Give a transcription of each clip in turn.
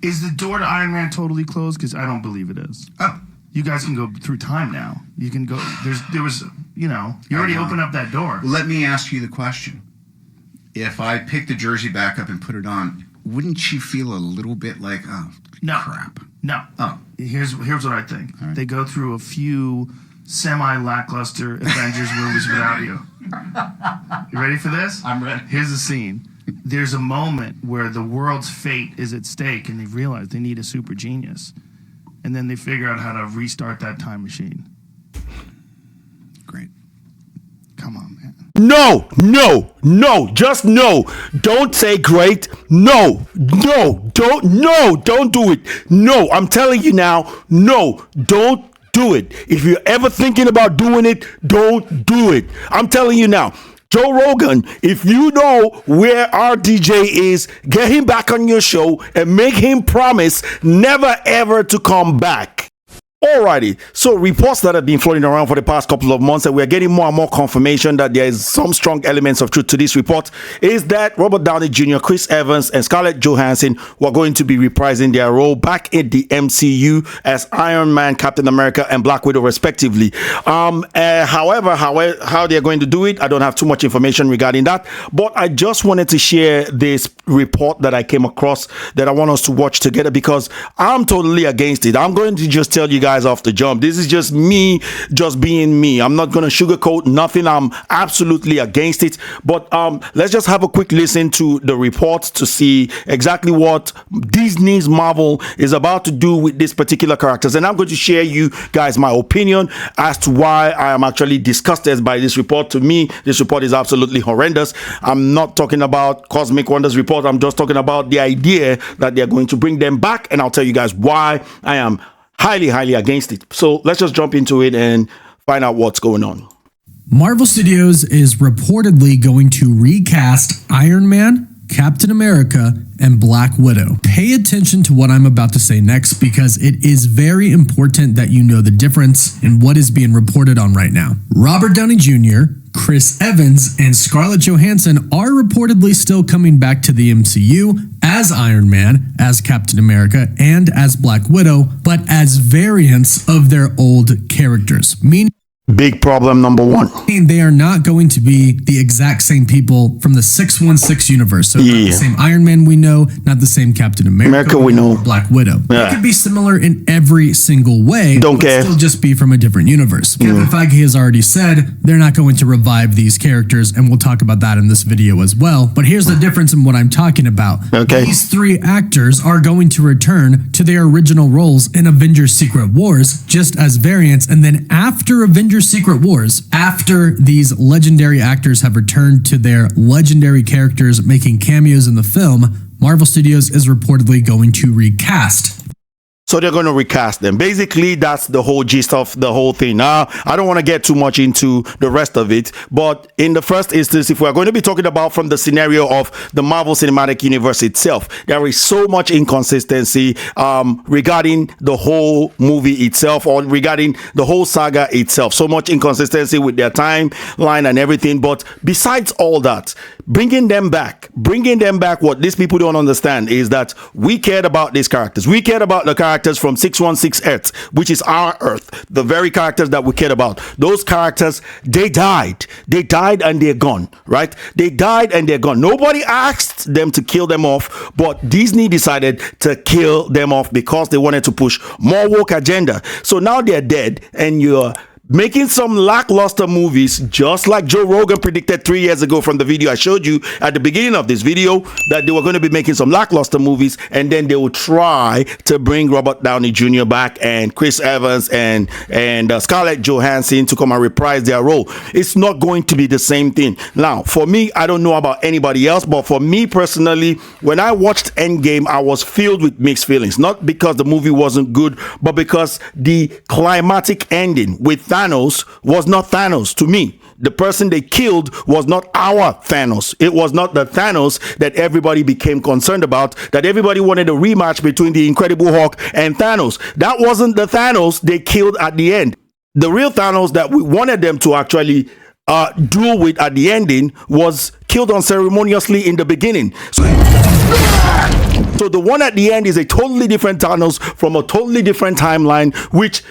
Is the door to Iron Man totally closed? Because I don't believe it is. Oh. You guys can go through time now. You can go. You already opened up that door. Let me ask you the question. If I pick the jersey back up and put it on, wouldn't you feel a little bit like, oh, no. crap? No. Oh. Here's what I think. Right. They go through a few semi-lackluster Avengers movies without you. You ready for this? I'm ready. Here's the scene. There's a moment where the world's fate is at stake, and they realize they need a super genius. And then they figure out how to restart that time machine. Great. Come on, man. No, just no. Don't say great. No, don't do it. No, I'm telling you now, no, don't do it. If you're ever thinking about doing it, don't do it. I'm telling you now. Joe Rogan, if you know where RDJ is, get him back on your show and make him promise never ever to come back. Alrighty, so reports that have been floating around for the past couple of months, and we're getting more and more confirmation that there is some strong elements of truth to this report, is that Robert Downey Jr., Chris Evans, and Scarlette Johansen were going to be reprising their role back in the MCU as Iron Man, Captain America, and Black Widow, respectively. However, how they're going to do it, I don't have too much information regarding that, but I just wanted to share this report that I came across that I want us to watch together, because I'm totally against it. I'm going to just tell you guys off the jump. This is just me, just being me. I'm not going to sugarcoat nothing. I'm absolutely against it. But let's just have a quick listen to the report to see exactly what Disney's Marvel is about to do with these particular characters. And I'm going to share you guys my opinion as to why I am actually disgusted by this report. To me, this report is absolutely horrendous. I'm not talking about Cosmic Wonders report. I'm just talking about the idea that they're going to bring them back. And I'll tell you guys why I am highly against it. So let's just jump into it and find out what's going on. Marvel Studios is reportedly going to recast Iron Man, Captain America, and Black Widow. Pay attention to what I'm about to say next, because it is very important that you know the difference in what is being reported on right now. Robert Downey Jr., Chris Evans, and Scarlett Johanssen are reportedly still coming back to the MCU as Iron Man, as Captain America, and as Black Widow, but as variants of their old characters, meaning Big problem number one. They are not going to be the exact same people from the 616 universe. So not the same Iron Man we know, not the same Captain America we know. Black Widow. It could be similar in every single way. Don't care. Still just be from a different universe. Kevin Feige has already said they're not going to revive these characters, and we'll talk about that in this video as well. But here's the difference in what I'm talking about. Okay. These three actors are going to return to their original roles in Avengers Secret Wars, just as variants, and then after Avengers Secret Wars, after these legendary actors have returned to their legendary characters making cameos in the film, Marvel Studios is reportedly going to recast. So they're going to recast them. Basically, that's the whole gist of the whole thing. Now, I don't want to get too much into the rest of it, but in the first instance, if we're going to be talking about from the scenario of the Marvel Cinematic Universe itself, there is so much inconsistency regarding the whole movie itself, or regarding the whole saga itself. So much inconsistency with their timeline and everything. But besides all that, bringing them back, what these people don't understand is that we cared about these characters. We cared about the characters from 616 Earth, which is our Earth, the very characters that we cared about. Those characters, they died and they're gone, right? They died and they're gone. Nobody asked them to kill them off, but Disney decided to kill them off because they wanted to push more woke agenda. So now they're dead, and you're making some lackluster movies, just like Joe Rogan predicted 3 years ago from the video I showed you at the beginning of this video, that they were going to be making some lackluster movies, and then they will try to bring Robert Downey Jr. back and Chris Evans and Scarlett Johansson to come and reprise their role. It's not going to be the same thing. Now, for me, I don't know about anybody else, but for me personally, when I watched Endgame, I was filled with mixed feelings. Not because the movie wasn't good, but because the climatic ending with Thanos was not Thanos to me. The person they killed was not our Thanos. It was not the Thanos that everybody became concerned about, that everybody wanted a rematch between the Incredible Hulk and Thanos. That wasn't the Thanos they killed at the end. The real Thanos that we wanted them to actually duel with at the ending was killed unceremoniously in the beginning. So So the one at the end is a totally different Thanos from a totally different timeline, which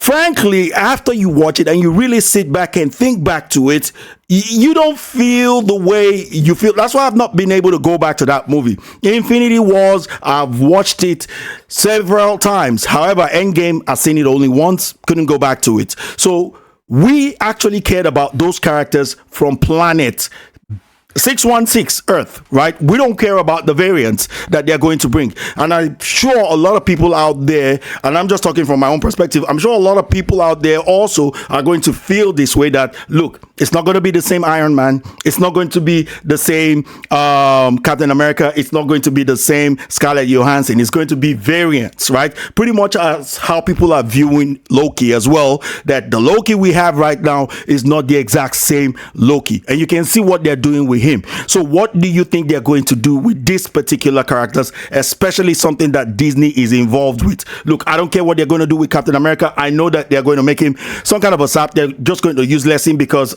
frankly, after you watch it and you really sit back and think back to it, you don't feel the way you feel. That's why I've not been able to go back to that movie. Infinity Wars, I've watched it several times. However, Endgame, I've seen it only once, couldn't go back to it. So we actually cared about those characters from planet 616 Earth, right? We don't care about the variants that they're going to bring. And I'm sure a lot of people out there, and I'm just talking from my own perspective, I'm sure a lot of people out there also are going to feel this way that, look, it's not going to be the same Iron Man. It's not going to be the same Captain America. It's not going to be the same Scarlette Johansen. It's going to be variants, right? Pretty much as how people are viewing Loki as well, that the Loki we have right now is not the exact same Loki. And you can see what they're doing with him. So what do you think they're going to do with these particular characters, especially something that Disney is involved with? Look, I don't care what they're going to do with Captain America. I know that they're going to make him some kind of a sap. They're just going to use him because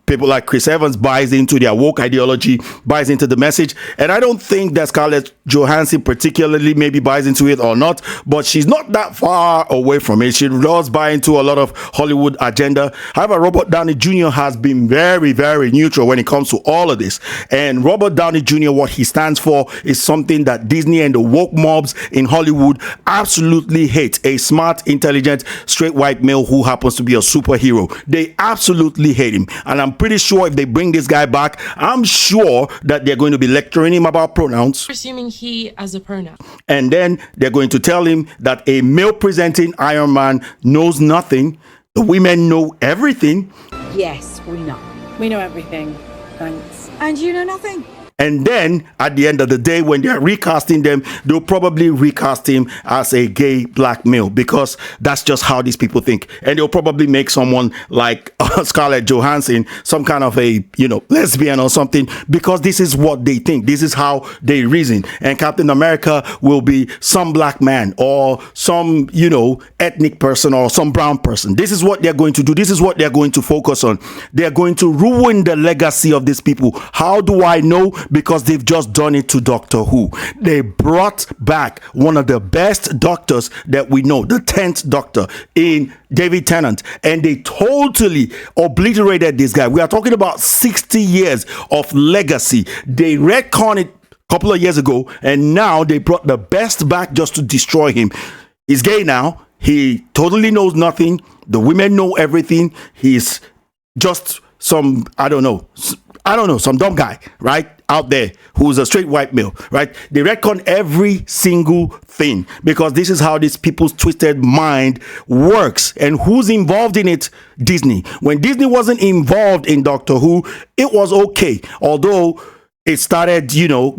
people like Chris Evans buys into their woke ideology, buys into the message. And I don't think that Scarlett Johansson particularly maybe buys into it or not, but she's not that far away from it. She does buy into a lot of Hollywood agenda. However, Robert Downey Jr. has been very, very neutral when it comes to all of this. And Robert Downey Jr., what he stands for is something that Disney and the woke mobs in Hollywood absolutely hate. A smart, intelligent, straight white male who happens to be a superhero. They absolutely hate him. And I'm pretty sure if they bring this guy back, I'm sure that they're going to be lecturing him about pronouns. Assuming he as a pronoun. And then they're going to tell him that a male presenting Iron Man knows nothing. The women know everything. Yes, we know. We know everything. Thanks. And you know nothing. And then at the end of the day, when they're recasting them, they'll probably recast him as a gay black male because that's just how these people think. And they'll probably make someone like Scarlett Johansson some kind of a, lesbian or something because this is what they think. This is how they reason. And Captain America will be some black man or some, ethnic person or some brown person. This is what they're going to do. This is what they're going to focus on. They're going to ruin the legacy of these people. How do I know? Because they've just done it to Doctor Who. They brought back one of the best doctors that we know, the 10th Doctor in David Tennant, and they totally obliterated this guy. We are talking about 60 years of legacy. They retconned it a couple of years ago, and now they brought the best back just to destroy him. He's gay now. He totally knows nothing. The women know everything. He's just some, some dumb guy, right? Out there who's a straight white male, right? They reckon every single thing because this is how these people's twisted mind works. And who's involved in it? Disney. When Disney wasn't involved in Doctor Who, it was okay. Although it started,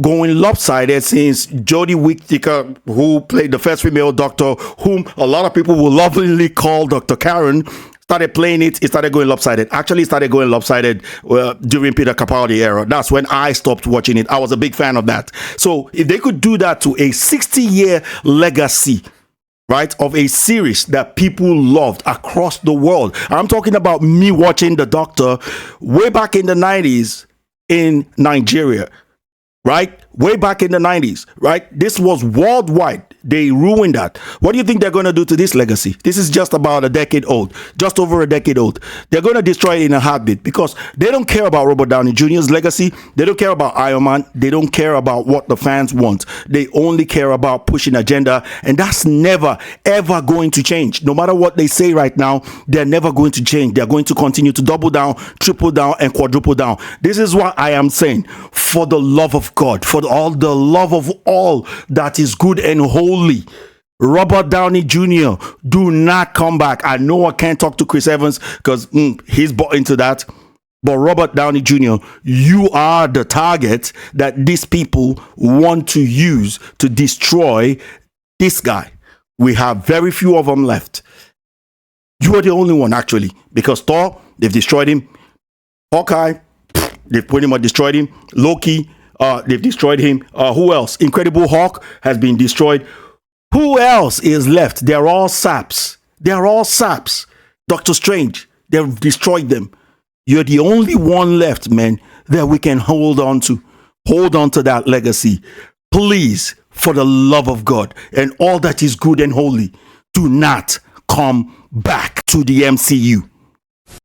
going lopsided since Jodie Whittaker, who played the first female Doctor, whom a lot of people will lovingly call Dr. Karen, started playing it, it started going lopsided. Actually, it started going lopsided during Peter Capaldi era. That's when I stopped watching it. I was a big fan of that. So if they could do that to a 60-year legacy, right, of a series that people loved across the world. I'm talking about me watching The Doctor way back in the 90s in Nigeria, right? Way back in the 90s, right? This was worldwide. They ruined that. What do you think they're going to do to this legacy? This is just about a decade old, just over a decade old. They're going to destroy it in a heartbeat because they don't care about Robert Downey Jr.'s legacy. They don't care about Iron Man. They don't care about what the fans want. They only care about pushing agenda. And that's never, ever going to change. No matter what they say right now, they're never going to change. They're going to continue to double down, triple down, and quadruple down. This is what I am saying. For the love of God, for all the love of all that is good and holy, Robert Downey Jr., do not come back. I know I can't talk to Chris Evans because he's bought into that. But Robert Downey Jr., you are the target that these people want to use to destroy this guy. We have very few of them left. You are the only one, actually, because Thor, they've destroyed him. Hawkeye, they've pretty much destroyed him. Loki, they've destroyed him. Who else? Incredible Hulk has been destroyed. Who else is left? They're all saps. They're all saps. Doctor Strange, they've destroyed them. You're the only one left, man, that we can hold on to. Hold on to that legacy. Please, for the love of God and all that is good and holy, do not come back to the MCU.